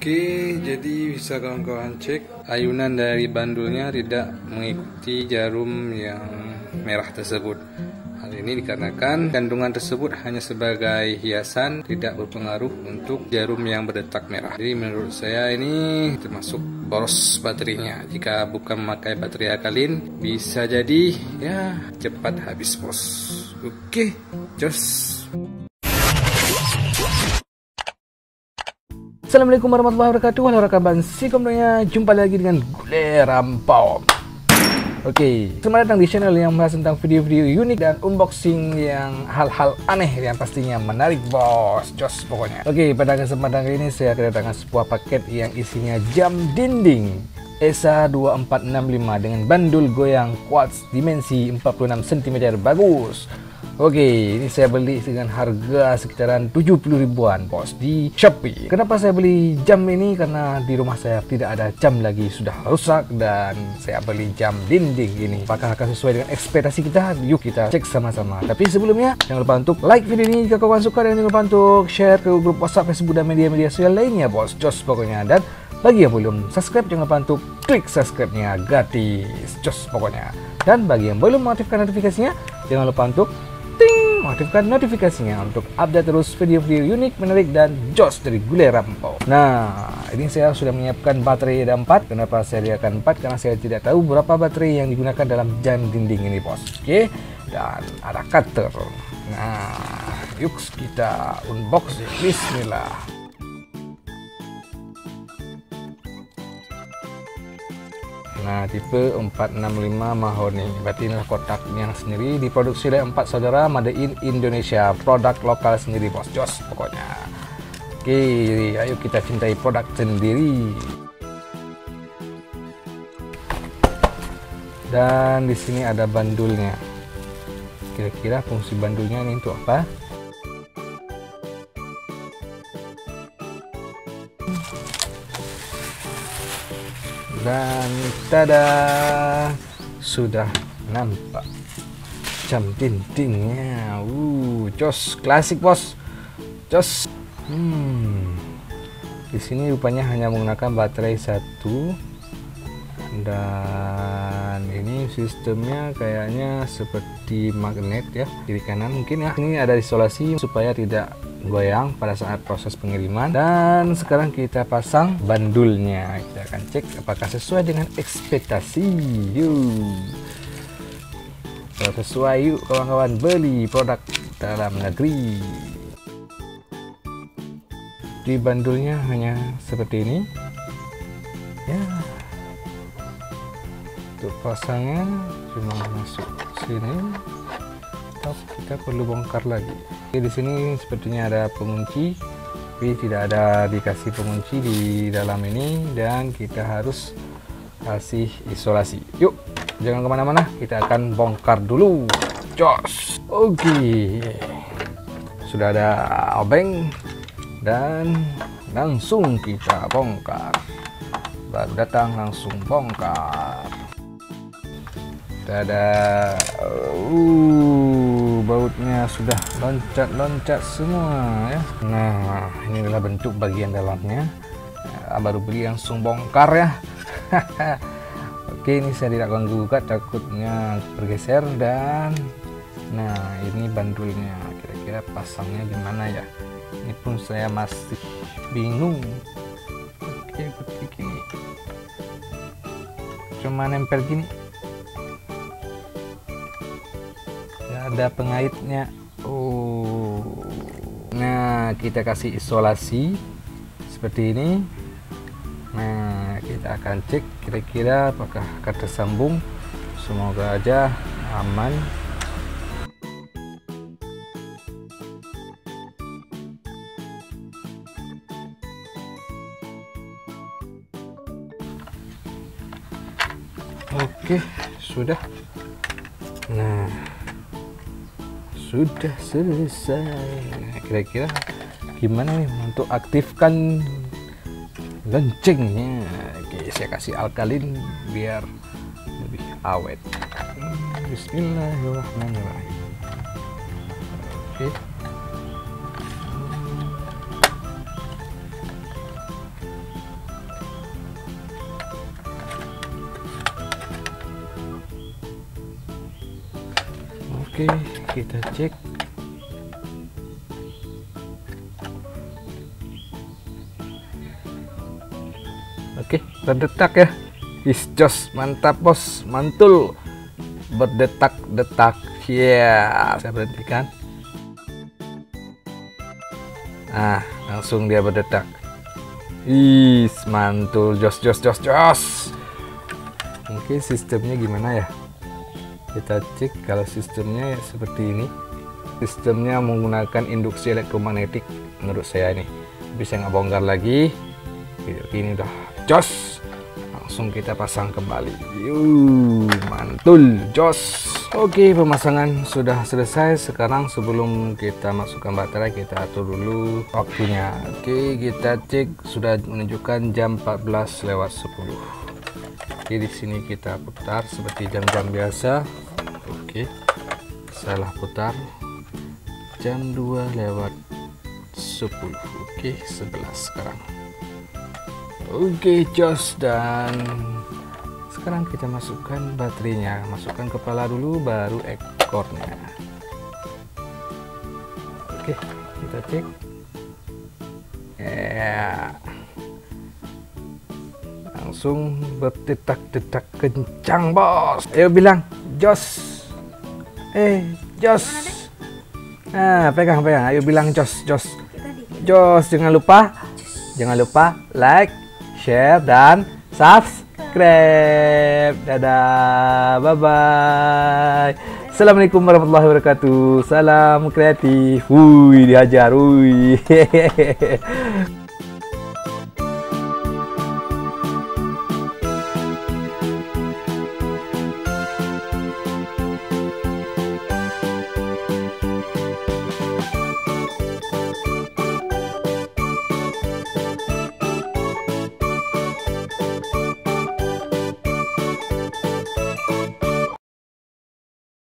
Oke, jadi bisa kawan-kawan cek ayunan dari bandulnya tidak mengikuti jarum yang merah tersebut. Hal ini dikarenakan kandungan tersebut hanya sebagai hiasan, tidak berpengaruh untuk jarum yang berdetak merah. Jadi menurut saya ini termasuk boros baterainya. Jika bukan memakai baterai alkalin, bisa jadi ya cepat habis bos. Oke, jos. Assalamualaikum warahmatullahi wabarakatuh. Halo rekan Sikomdonya, jumpa lagi dengan Gule Rampau. Oke, selamat datang di channel yang membahas tentang video-video unik dan unboxing yang hal-hal aneh yang pastinya menarik bos. Jos pokoknya. Oke, pada kesempatan kali ini saya kedatangan sebuah paket yang isinya jam dinding ESA 2465 dengan bandul goyang quartz dimensi 46 cm bagus. Oke, ini saya beli dengan harga sekitaran 70 ribuan bos di Shopee. Kenapa saya beli jam ini? Karena di rumah saya tidak ada jam lagi, sudah rusak, dan saya beli jam dinding ini. Apakah akan sesuai dengan ekspektasi kita? Yuk kita cek sama-sama. Tapi sebelumnya jangan lupa untuk like video ini jika kawan suka, dan jangan lupa untuk share ke grup WhatsApp, Facebook, dan media-media sosial lainnya bos. Jos pokoknya. Dan bagi yang belum subscribe, jangan lupa untuk klik subscribe-nya, gratis. Jos pokoknya. Dan bagi yang belum mengaktifkan notifikasinya, jangan lupa untuk aktifkan notifikasinya untuk update terus video-video unik, menarik, dan jos dari Gule Rampau. Nah, ini saya sudah menyiapkan baterai ada 4. Kenapa saya sediakan 4? Karena saya tidak tahu berapa baterai yang digunakan dalam jam dinding ini bos. Oke, dan ada cutter. Nah, yuk kita unboxing. Bismillah. Nah, tipe 465 mahoni. Berarti inilah kotaknya sendiri, diproduksi oleh 4 saudara, made in Indonesia, produk lokal sendiri bos. Jos pokoknya. Oke, ayo kita cintai produk sendiri. Dan di sini ada bandulnya. Kira-kira fungsi bandulnya ini untuk apa? Dan tada, sudah nampak jam dindingnya. Jos klasik bos. Jos. Di sini rupanya hanya menggunakan baterai 1, dan ini sistemnya kayaknya seperti magnet ya, kiri kanan mungkin ya. Ini ada isolasi supaya tidak goyang pada saat proses pengiriman. Dan sekarang kita pasang bandulnya. Kita akan cek apakah sesuai dengan ekspektasi. Kalau sesuai, yuk kawan-kawan beli produk dalam negeri. Di bandulnya hanya seperti ini ya. Untuk pasangnya cuma masuk sini, atau kita perlu bongkar lagi. Di sini sepertinya ada pengunci, tapi tidak ada dikasih pengunci di dalam ini, dan kita harus kasih isolasi. Yuk, jangan kemana-mana, kita akan bongkar dulu. Jos. Oke, sudah ada obeng, dan langsung kita bongkar. Baru datang langsung bongkar. Ada bautnya sudah loncat-loncat semua ya. Nah, ini adalah bentuk bagian dalamnya. Baru beli langsung bongkar ya. Oke, ini saya tidak ganggu gugat, takutnya bergeser. Dan nah, ini bandulnya. Kira-kira pasangnya di mana ya? Ini pun saya masih bingung. Oke, begini. Cuma nempel gini. Ada pengaitnya. Nah, kita kasih isolasi seperti ini. Nah, kita akan cek kira-kira apakah akan tersambung. Semoga aja aman. Oke, sudah. Nah, sudah selesai. Nah, kira-kira gimana nih untuk aktifkan loncengnya? Oke, saya kasih alkalin biar lebih awet. Bismillahirrahmanirrahim. Oke. Oke, kita cek. Oke, berdetak ya. Jos, mantap bos, mantul. Berdetak-detak. Ya, saya berhentikan. Nah, langsung dia berdetak. Mantul, jos. Oke, sistemnya gimana ya? Kita cek. Kalau sistemnya ya seperti ini. Sistemnya menggunakan induksi elektromagnetik menurut saya ini. Bisa nggak bongkar lagi. Ini udah jos. Langsung kita pasang kembali. Mantul, jos. Oke, pemasangan sudah selesai. Sekarang sebelum kita masukkan baterai, kita atur dulu waktunya. Oke, kita cek sudah menunjukkan jam 14:10. Oke, di sini kita putar seperti jam-jam biasa. Oke, salah putar. Jam 2:10. Oke, 11 sekarang. Oke, jos. Dan sekarang kita masukkan baterainya. Masukkan kepala dulu, baru ekornya. Oke, kita cek. Ya, langsung berdetak-detak kencang bos. Ayo bilang jos. Jos. Nah, pegang. Ayo bilang jos. Jangan lupa like, share, dan subscribe. Dadah, bye-bye. Assalamualaikum warahmatullahi wabarakatuh. Salam kreatif. Dihajar.